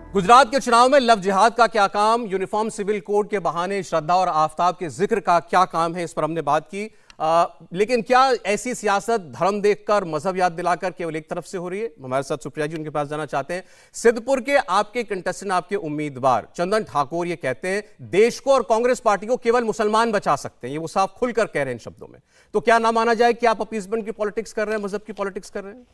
गुजरात के चुनाव में लव जिहाद का क्या काम, यूनिफॉर्म सिविल कोड के बहाने श्रद्धा और आफताब के जिक्र का क्या काम है, इस पर हमने बात की। लेकिन क्या ऐसी सियासत धर्म देखकर, मजहब याद दिलाकर केवल एक तरफ से हो रही है? हमारे साथ सुप्रिया जी उनके पास जाना चाहते हैं। सिद्धपुर के आपके कंटेस्टेंट, आपके उम्मीदवार चंदन ठाकुर ये कहते हैं देश को और कांग्रेस पार्टी को केवल मुसलमान बचा सकते हैं, ये वो साफ खुलकर कह रहे हैं इन शब्दों में। तो क्या ना माना जाए कि आप अपीसमेंट की पॉलिटिक्स कर रहे हैं, मजहब की पॉलिटिक्स कर रहे हैं?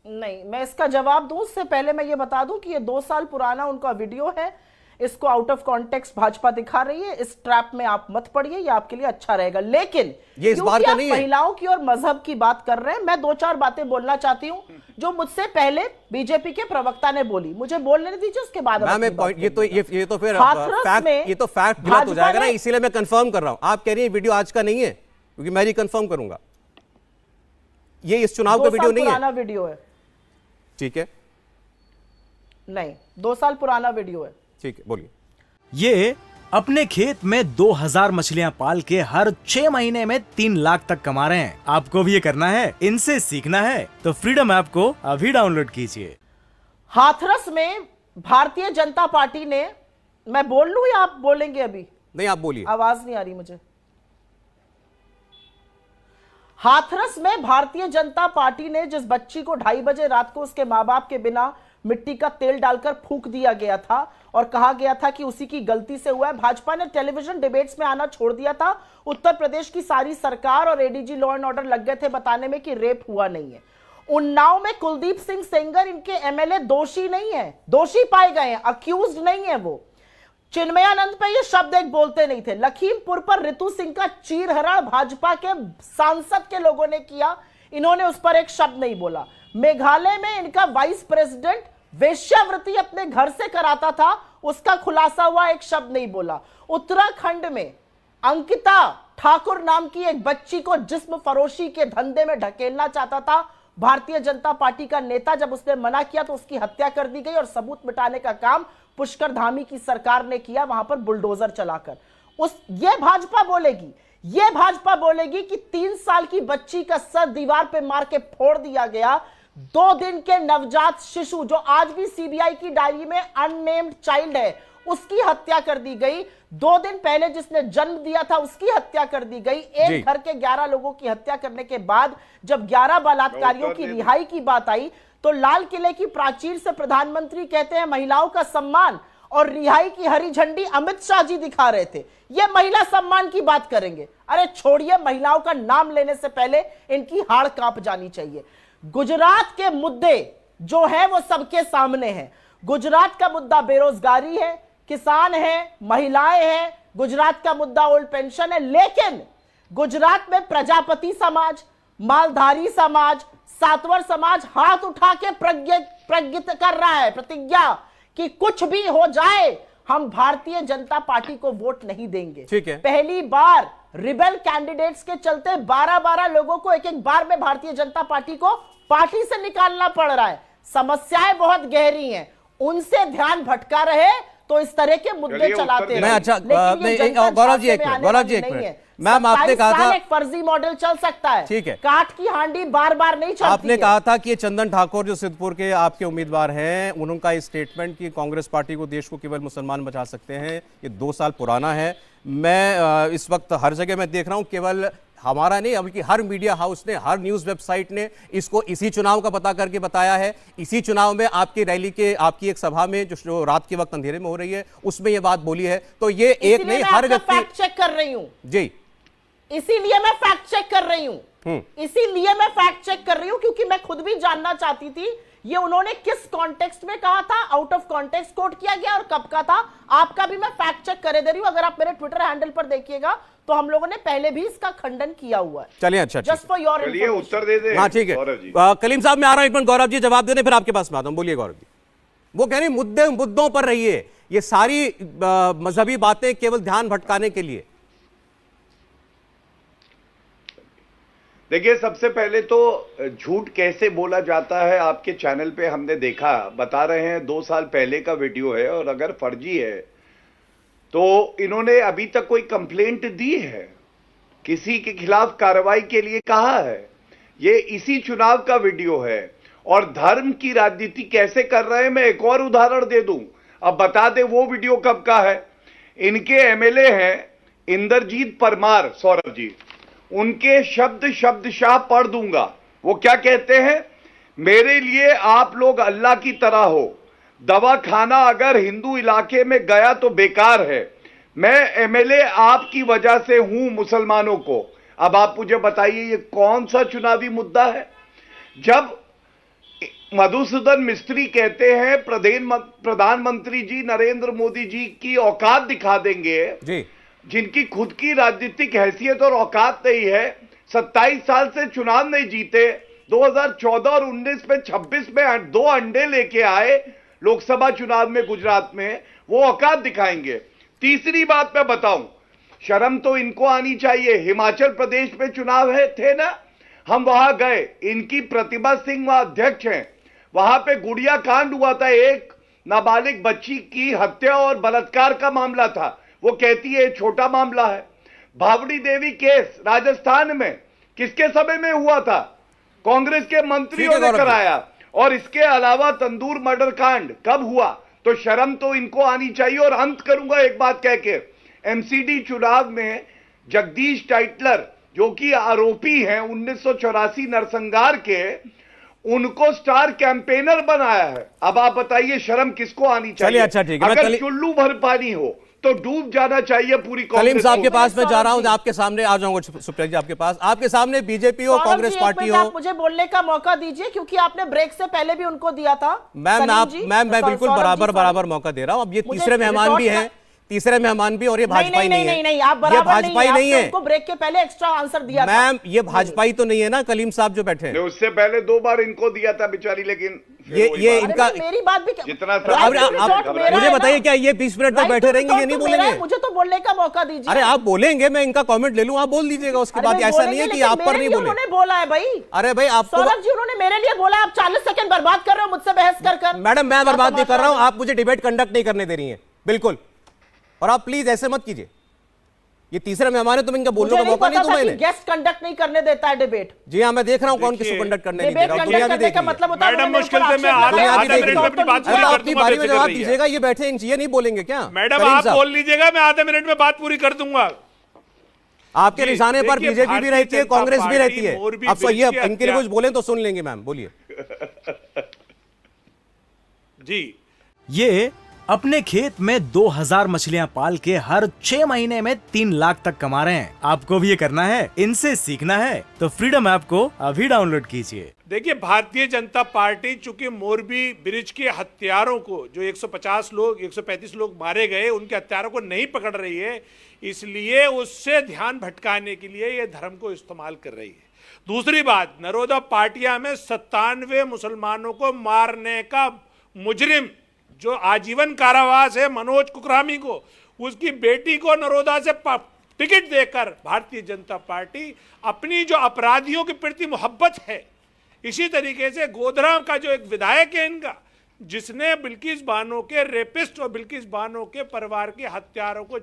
नहीं, मैं इसका जवाब दूं उससे पहले मैं ये बता दूं कि ये 2 साल पुराना उनका वीडियो है। इसको आउट ऑफ कॉन्टेक्स्ट भाजपा दिखा रही है। इस ट्रैप में आप मत पड़िए, ये आपके लिए अच्छा रहेगा। लेकिन ये इस बार का नहीं है। महिलाओं की और मजहब की बात कर रहे हैं, मैं 2-4 बातें बोलना चाहती हूं जो मुझसे पहले बीजेपी के प्रवक्ता ने बोली। मुझे बोलने दीजिए, उसके बाद ये तो फिर फैक्ट गलत हो जाएगा ना, इसीलिए मैं कंफर्म कर रहा हूं। आप कह रही हैं वीडियो आज का नहीं है, क्योंकि मैं कंफर्म करूंगा ये इस चुनाव का वीडियो नहीं है। पुराना वीडियो है। ठीक है, नहीं, 2 साल पुराना वीडियो है। ठीक है, बोलिए। ये अपने खेत में 2000 मछलियां पाल के हर 6 महीने में 3 लाख तक कमा रहे हैं। आपको भी ये करना है, इनसे सीखना है तो फ्रीडम ऐप को अभी डाउनलोड कीजिए। हाथरस में भारतीय जनता पार्टी ने, मैं बोल लूं या आप बोलेंगे? अभी नहीं, आप बोलिए। आवाज नहीं आ रही मुझे। हाथरस में भारतीय जनता पार्टी ने जिस बच्ची को 2:30 बजे रात को उसके मां बाप के बिना मिट्टी का तेल डालकर फूंक दिया गया था और कहा गया था कि उसी की गलती से हुआ है, भाजपा ने टेलीविजन डिबेट्स में आना छोड़ दिया था। उत्तर प्रदेश की सारी सरकार और एडीजी लॉ एंड ऑर्डर लग गए थे बताने में कि रेप हुआ नहीं है। उन्नाव में कुलदीप सिंह सेंगर, इनके एमएलए, दोषी नहीं है, दोषी पाए गए हैं, अक्यूज्ड नहीं है वो। चिन्मयानंद पे ये शब्द एक बोलते नहीं थे। लखीमपुर पर रितु सिंह का चीरहरण भाजपा के सांसद के लोगों ने किया, इन्होंने उस पर एक शब्द नहीं बोला। मेघालय में इनका वाइस प्रेसिडेंट वेश्यावृत्ति अपने घर से कराता था, उसका खुलासा हुआ, एक शब्द नहीं बोला। उत्तराखंड में अंकिता ठाकुर नाम की एक बच्ची को जिस्म फरोशी के धंधे में ढकेलना चाहता था भारतीय जनता पार्टी का नेता। जब उसने मना किया तो उसकी हत्या कर दी गई और सबूत मिटाने का काम पुष्कर धामी की सरकार ने किया, वहां पर बुलडोजर चलाकर। ये भाजपा बोलेगी कि 3 साल की बच्ची का सर दीवार पे मार के फोड़ दिया गया। 2 दिन के नवजात शिशु जो आज भी सीबीआई की डायरी में अननेम्ड चाइल्ड है, उसकी हत्या कर दी गई। 2 दिन पहले जिसने जन्म दिया था उसकी हत्या कर दी गई। एक घर के 11 लोगों की हत्या करने के बाद जब 11 बलात्कारियों की रिहाई की बात आई तो लाल किले की प्राचीर से प्रधानमंत्री कहते हैं महिलाओं का सम्मान, और रिहाई की हरी झंडी अमित शाह जी दिखा रहे थे। ये महिला सम्मान की बात करेंगे? अरे छोड़िए, महिलाओं का नाम लेने से पहले इनकी हाड़ कांप जानी चाहिए। गुजरात के मुद्दे जो है वो सबके सामने हैं। गुजरात का मुद्दा बेरोजगारी है, किसान है, महिलाएं हैं, गुजरात का मुद्दा ओल्ड पेंशन है। लेकिन गुजरात में प्रजापति समाज, मालधारी समाज, सातवर समाज हाथ उठा के प्रज्ञित कर रहा है, प्रतिज्ञा कि कुछ भी हो जाए हम भारतीय जनता पार्टी को वोट नहीं देंगे। ठीक है। पहली बार रिबेल कैंडिडेट्स के चलते 12-12 लोगों को एक बार में भारतीय जनता पार्टी को पार्टी से निकालना पड़ रहा है। समस्याएं बहुत गहरी हैं, उनसे ध्यान भटका रहे तो इस तरह के मुद्दे चलाते रहे। अच्छा, गौरव जी एक मिनट, मैम आपने कहा था एक फर्जी मॉडल चल सकता है। ठीक है, काट की हांडी बार बार नहीं चलती। आपने कहा था कि ये चंदन ठाकुर जो सिद्धपुर के आपके उम्मीदवार हैं, उनका स्टेटमेंट कि कांग्रेस पार्टी को, देश को केवल मुसलमान बचा सकते हैं, ये 2 साल पुराना है। मैं इस वक्त हर जगह मैं देख रहा हूं, केवल हमारा नहीं बल्कि हर मीडिया हाउस ने, हर न्यूज वेबसाइट ने इसको इसी चुनाव का पता करके बताया है। इसी चुनाव में आपकी रैली के, आपकी एक सभा में जो रात के वक्त अंधेरे में हो रही है, उसमें ये बात बोली है। तो ये एक नहीं, हर व्यक्ति फैक्ट चेक कर रही हूं जी, इसीलिए मैं फैक्ट चेक कर रही हूं। इसीलिए मैं फैक्ट चेक कर रही हूं क्योंकि मैं खुद भी जानना चाहती थी ये उन्होंने किस कॉन्टेक्स्ट में कहा था, आउट ऑफ कॉन्टेक्स्ट कोट किया गया और कब का था। आपका भी मैं फैक्ट चेक करे दे रही हूं। अगर आप मेरे ट्विटर हैंडल पर देखिएगा तो हम लोगों ने पहले भी इसका खंडन किया हुआ है। चलिए, अच्छा, जस्ट फॉर योर उत्तर दे दे। हाँ ठीक है, कलीम साहब मैं आ रहा हूं, एक मिनट गौरव जी जवाब देने, फिर आपके पास में आता हूं। बोलिए गौरव जी। वो कह रहे मुद्दों पर रहिए, ये सारी मजहबी बातें केवल ध्यान भटकाने के लिए। देखिए, सबसे पहले तो झूठ कैसे बोला जाता है आपके चैनल पे हमने देखा, बता रहे हैं 2 साल पहले का वीडियो है, और अगर फर्जी है तो इन्होंने अभी तक कोई कंप्लेंट दी है, किसी के खिलाफ कार्रवाई के लिए कहा है? ये इसी चुनाव का वीडियो है और धर्म की राजनीति कैसे कर रहे हैं मैं एक और उदाहरण दे दूं। अब बता दे वो वीडियो कब का है। इनके एमएलए हैं इंद्रजीत परमार सौरभ जी, उनके शब्दशाह पढ़ दूंगा। वो क्या कहते हैं, मेरे लिए आप लोग अल्लाह की तरह हो, दवा खाना अगर हिंदू इलाके में गया तो बेकार है, मैं एमएलए आपकी वजह से हूं मुसलमानों को। अब आप मुझे बताइए ये कौन सा चुनावी मुद्दा है। जब मधुसूदन मिस्त्री कहते हैं प्रधानमंत्री जी नरेंद्र मोदी जी की औकात दिखा देंगे जी, जिनकी खुद की राजनीतिक हैसियत और औकात नहीं है, 27 साल से चुनाव नहीं जीते, 2014 और 19 में 26 में 2 अंडे लेके आए लोकसभा चुनाव में गुजरात में, वो औकात दिखाएंगे। तीसरी बात मैं बताऊं, शर्म तो इनको आनी चाहिए। हिमाचल प्रदेश में चुनाव थे ना, हम वहां गए, इनकी प्रतिभा सिंह वहां अध्यक्ष हैं, वहां पे गुड़िया कांड हुआ था, एक नाबालिग बच्ची की हत्या और बलात्कार का मामला था। वो कहती है छोटा मामला है। भावड़ी देवी केस राजस्थान में किसके समय में हुआ था, कांग्रेस के मंत्रियों ने कराया। और इसके अलावा तंदूर मर्डर कांड कब हुआ, तो शर्म तो इनको आनी चाहिए। और अंत करूंगा एक बात कह के, एमसीडी चुनाव में जगदीश टाइटलर जो कि आरोपी हैं 1984 नरसंहार के, उनको स्टार कैंपेनर बनाया है। अब आप बताइए शर्म किसको आनी चाहिए। अच्छा ठीक है, अगर चुल्लू भर पानी हो तो डूब जाना चाहिए पूरी कांग्रेस। कलीम साहब के पास मैं जा रहा हूं, आपके सामने आ जाऊंगा सुप्रिया जी आपके पास। आपके सामने बीजेपी हो, कांग्रेस पार्टी हो, आप मुझे बोलने का मौका दीजिए क्योंकि आपने ब्रेक से पहले भी उनको दिया था। मैम मैं बिल्कुल बराबर मौका दे रहा हूं। अब ये तीसरे मेहमान भी हैं, तीसरे मेहमान भी, और ये भाजपाई नहीं है। नहीं, आप बराबर भाजपाई नहीं है। उनको ब्रेक के पहले एक्स्ट्रा आंसर दिया था। मैम ये भाजपाई तो नहीं है ना कलीम साहब जो बैठे हैं। उससे पहले 2 बार इनको दिया था बेचारी, लेकिन ये इनका मेरी बात भी जितना मुझे बताइए क्या ये 20 मिनट तक बैठे रहेंगे, ये नहीं बोलेंगे? मुझे तो बोलने का मौका दीजिए। अरे आप बोलेंगे, मैं इनका कमेंट ले लूं, आप बोल दीजिएगा उसके बाद। ऐसा नहीं है कि आप पर नहीं बोले। उन्होंने बोला है भाई। अरे भाई आपको सौरभ जी उन्होंने मेरे लिए बोला, आप 40 सेकंड बर्बाद कर रहे हो मुझसे बहस कर। मैडम मैं बर्बाद नहीं कर रहा हूं, आप मुझे डिबेट कंडक्ट नहीं करने दे रही हैं बिल्कुल। और आप प्लीज ऐसे मत कीजिए, ये तीसरा मेहमान है, तुम इनका बोलने का मौका नहीं दूंगा इन्हें। गेस्ट कंडक्ट नहीं करने देता है डिबेट। जी हाँ, मैं देख रहा हूं कौन किसको कंडक्ट करने नहीं दे रहा। दुनिया भी देख मतलब होता है मैडम मुश्किल से मैं आधे मिनट में अपनी बात पूरी कर अपनी बारी में जवाब दीजिएगा। ये बैठे ये नहीं बोलेंगे क्या? मैडम आप बोल लीजिएगा, मैं आधे मिनट में बात पूरी कर दूंगा। आपके निशाने पर बीजेपी भी रहती है, कांग्रेस भी रहती है। आप ये इनके लिए कुछ बोले तो सुन लेंगे। मैम बोलिए। जी, ये अपने खेत में 2000 मछलियां पाल के हर 6 महीने में 3 लाख तक कमा रहे हैं। आपको भी ये करना है, इनसे सीखना है तो फ्रीडम ऐप को अभी डाउनलोड कीजिए। देखिए भारतीय जनता पार्टी चूंकि मोरबी ब्रिज के हत्यारों को, जो 135 लोग मारे गए, उनके हत्यारों को नहीं पकड़ रही है, इसलिए उससे ध्यान भटकाने के लिए ये धर्म को इस्तेमाल कर रही है। दूसरी बात, नरोदा पाटिया में 97 मुसलमानों को मारने का मुजरिम जो आजीवन कारावास है मनोज कुकरामी को, उसकी बेटी को नरोदा से टिकट देकर भारतीय जनता पार्टी अपनी जो अपराधियों के प्रति मोहब्बत है, इसी तरीके से गोधरा का जो एक विधायक है इनका, जिसने बिल्किस बानो के रेपिस्ट और बिल्किस बानो के परिवार के हत्यारों को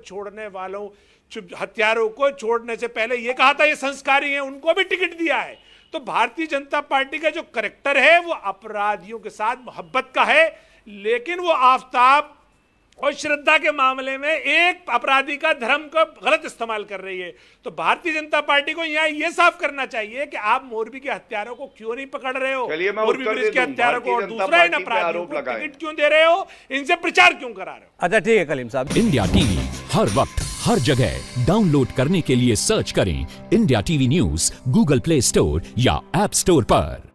छोड़ने से पहले ये कहा था ये संस्कारी हैं, उनको भी टिकट दिया है। तो भारतीय जनता पार्टी का जो करैक्टर है वो अपराधियों के साथ मोहब्बत का है, लेकिन वो आफताब और श्रद्धा के मामले में एक अपराधी का धर्म को गलत इस्तेमाल कर रही है। तो भारतीय जनता पार्टी को यहाँ ये साफ करना चाहिए कि आप मोरबी के हत्यारों को क्यों नहीं पकड़ रहे हो, मोरबी ब्रिज के हत्यारों को, और दूसरा इन अपराधियों को टिकट क्यों दे रहे हो, इनसे प्रचार क्यों करा रहे हो। अच्छा ठीक है कलीम साहब। इंडिया टीवी हर वक्त हर जगह डाउनलोड करने के लिए सर्च करें India TV news Google play store या ऐप स्टोर पर।